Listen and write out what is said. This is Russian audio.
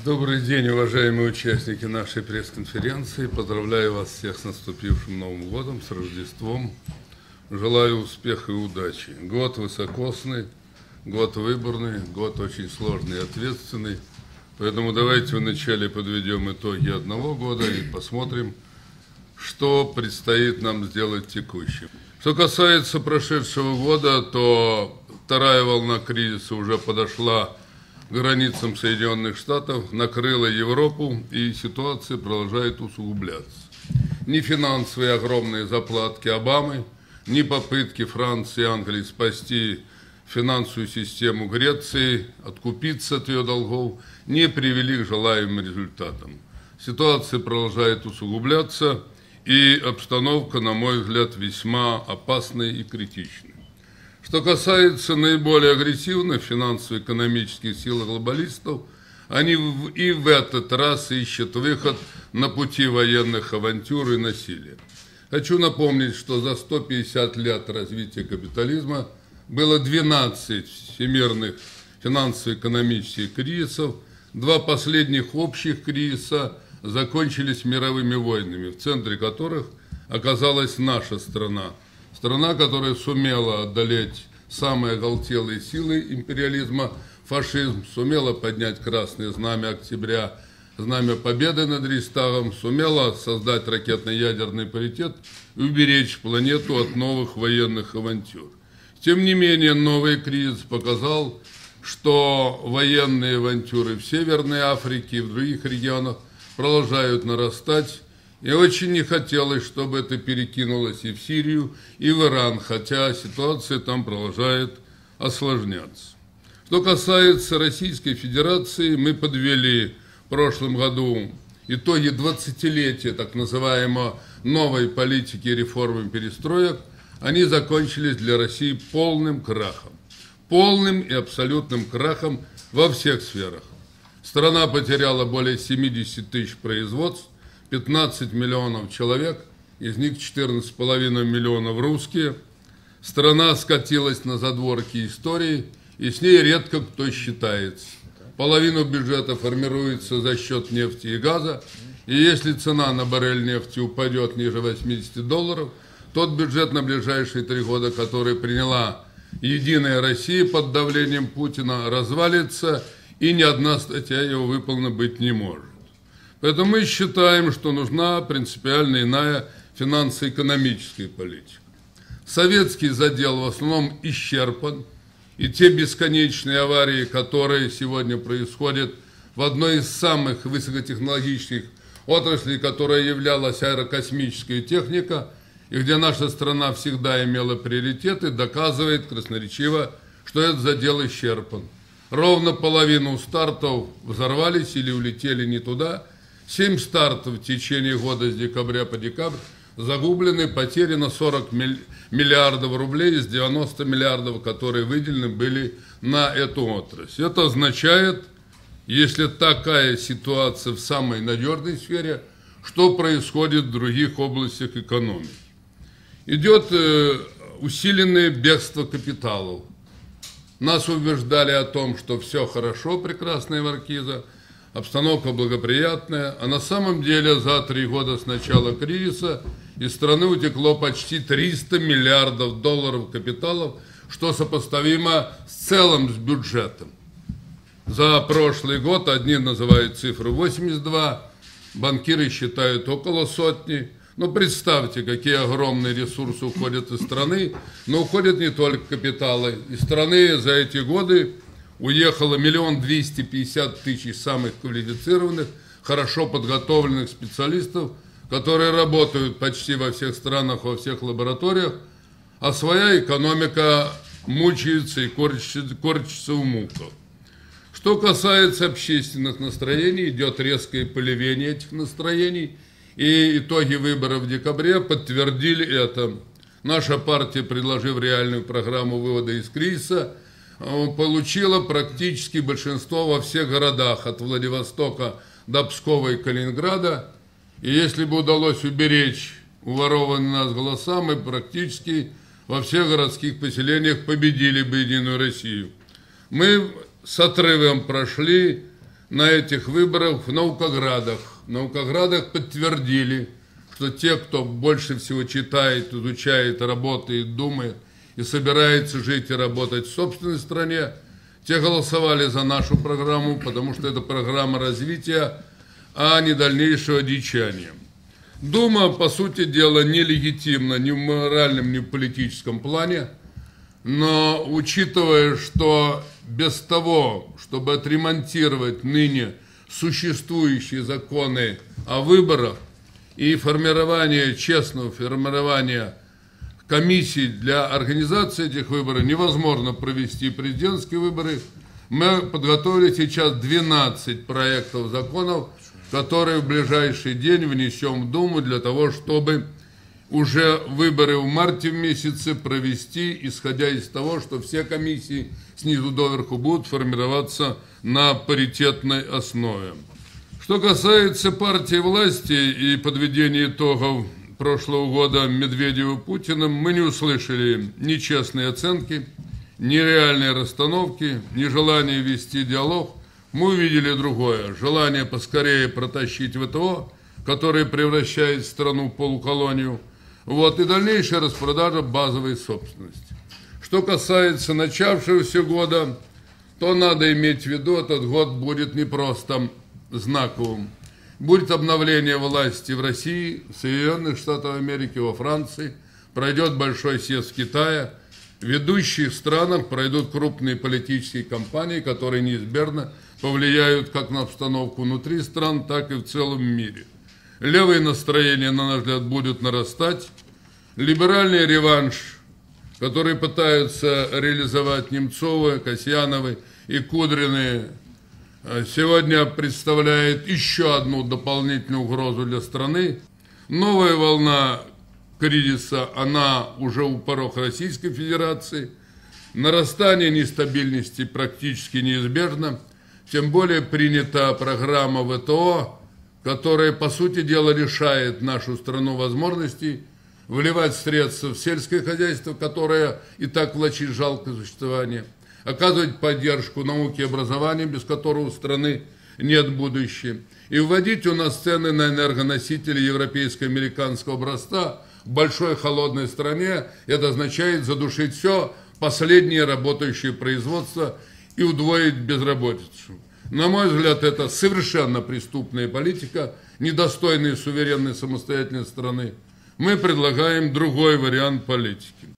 Добрый день, уважаемые участники нашей пресс-конференции. Поздравляю вас всех с наступившим Новым годом, с Рождеством. Желаю успеха и удачи. Год высокосный, год выборный, год очень сложный и ответственный. Поэтому давайте вначале подведем итоги одного года и посмотрим, что предстоит нам сделать текущим. Что касается прошедшего года, то вторая волна кризиса уже подошла к границам Соединенных Штатов, накрыла Европу, и ситуация продолжает усугубляться. Ни финансовые огромные заплатки Обамы, ни попытки Франции и Англии спасти финансовую систему Греции, откупиться от ее долгов, не привели к желаемым результатам. Ситуация продолжает усугубляться, и обстановка, на мой взгляд, весьма опасная и критичная. Что касается наиболее агрессивных финансово-экономических сил глобалистов, они и в этот раз ищут выход на пути военных авантюр и насилия. Хочу напомнить, что за 150 лет развития капитализма было 12 всемирных финансово-экономических кризисов. Два последних общих кризиса закончились мировыми войнами, в центре которых оказалась наша страна. Страна, которая сумела одолеть самые оголтелые силы империализма, фашизм, сумела поднять красное знамя октября, знамя победы над Рейхстагом, сумела создать ракетно-ядерный паритет и уберечь планету от новых военных авантюр. Тем не менее, новый кризис показал, что военные авантюры в Северной Африке и в других регионах продолжают нарастать, и очень не хотелось, чтобы это перекинулось и в Сирию, и в Иран, хотя ситуация там продолжает осложняться. Что касается Российской Федерации, мы подвели в прошлом году итоги 20-летия так называемой новой политики реформы перестроек. Они закончились для России полным крахом. Полным и абсолютным крахом во всех сферах. Страна потеряла более 70 тысяч производств, 15 миллионов человек, из них 14,5 миллионов русские. Страна скатилась на задворки истории, и с ней редко кто считается. Половину бюджета формируется за счет нефти и газа, и если цена на баррель нефти упадет ниже $80, тот бюджет на ближайшие 3 года, который приняла Единая Россия под давлением Путина, развалится, и ни одна статья его выполнена быть не может. Поэтому мы считаем, что нужна принципиально иная финансово-экономическая политика. Советский задел в основном исчерпан, и те бесконечные аварии, которые сегодня происходят в одной из самых высокотехнологичных отраслей, которая являлась аэрокосмическая техника, и где наша страна всегда имела приоритеты, доказывает красноречиво, что этот задел исчерпан. Ровно половину стартов взорвались или улетели не туда. 7 стартов в течение года с декабря по декабрь загублены, потеряно 40 миллиардов рублей из 90 миллиардов, которые выделены были на эту отрасль. Это означает, если такая ситуация в самой надежной сфере, что происходит в других областях экономики. Идет усиленное бегство капиталов. Нас убеждали о том, что все хорошо, прекрасная маркиза, обстановка благоприятная, а на самом деле за 3 года с начала кризиса из страны утекло почти 300 миллиардов долларов капиталов, что сопоставимо с целым с бюджетом. За прошлый год одни называют цифру 82, банкиры считают около 100. Но представьте, какие огромные ресурсы уходят из страны, но уходят не только капиталы. Из страны за эти годы уехало 1 250 000 самых квалифицированных, хорошо подготовленных специалистов, которые работают почти во всех странах, во всех лабораториях, а своя экономика мучается и корчится в муках. Что касается общественных настроений, идет резкое поливение этих настроений, и итоги выборов в декабре подтвердили это. Наша партия, предложив реальную программу вывода из кризиса, получила практически большинство во всех городах, от Владивостока до Пскова и Калининграда. И если бы удалось уберечь уворованные нас голоса, мы практически во всех городских поселениях победили бы Единую Россию. Мы с отрывом прошли на этих выборах в Наукоградах. В Наукоградах подтвердили, что те, кто больше всего читает, изучает, работает, думает и собирается жить и работать в собственной стране, те голосовали за нашу программу, потому что это программа развития, а не дальнейшего дичания. Дума, по сути дела, нелегитимна ни в моральном, ни в политическом плане, но учитывая, что без того, чтобы отремонтировать ныне существующие законы о выборах и формирование, честного формирования комиссий для организации этих выборов, невозможно провести президентские выборы, мы подготовили сейчас 12 проектов законов, которые в ближайший день внесем в Думу для того, чтобы уже выборы в марте месяце провести, исходя из того, что все комиссии снизу доверху будут формироваться на паритетной основе. Что касается партии власти и подведения итогов прошлого года Медведева-Путиным, мы не услышали ни честной оценки, ни реальной расстановки, ни желания вести диалог. Мы увидели другое – желание поскорее протащить ВТО, которое превращает страну в полуколонию, и дальнейшая распродажа базовой собственности. Что касается начавшегося года, то надо иметь в виду, этот год будет не просто знаковым. Будет обновление власти в России, в Соединенных Штатах Америки, во Франции, пройдет большой съезд Китая. В ведущих странах пройдут крупные политические кампании, которые неизбежно повлияют как на обстановку внутри стран, так и в целом мире. Левые настроения, на наш взгляд, будут нарастать. Либеральный реванш, который пытаются реализовать Немцовы, Касьяновы и Кудрины, сегодня представляет еще одну дополнительную угрозу для страны. Новая волна кризиса, она уже у порог Российской Федерации. Нарастание нестабильности практически неизбежно. Тем более принята программа ВТО, которая, по сути дела, лишает нашу страну возможностей вливать средства в сельское хозяйство, которое и так влачит жалкое существование, оказывать поддержку науке и образованию, без которого у страны нет будущего, и вводить у нас цены на энергоносители европейско-американского образца в большой холодной стране. Это означает задушить все последнее работающее производство и удвоить безработицу. На мой взгляд, это совершенно преступная политика, недостойная суверенной самостоятельной страны. Мы предлагаем другой вариант политики.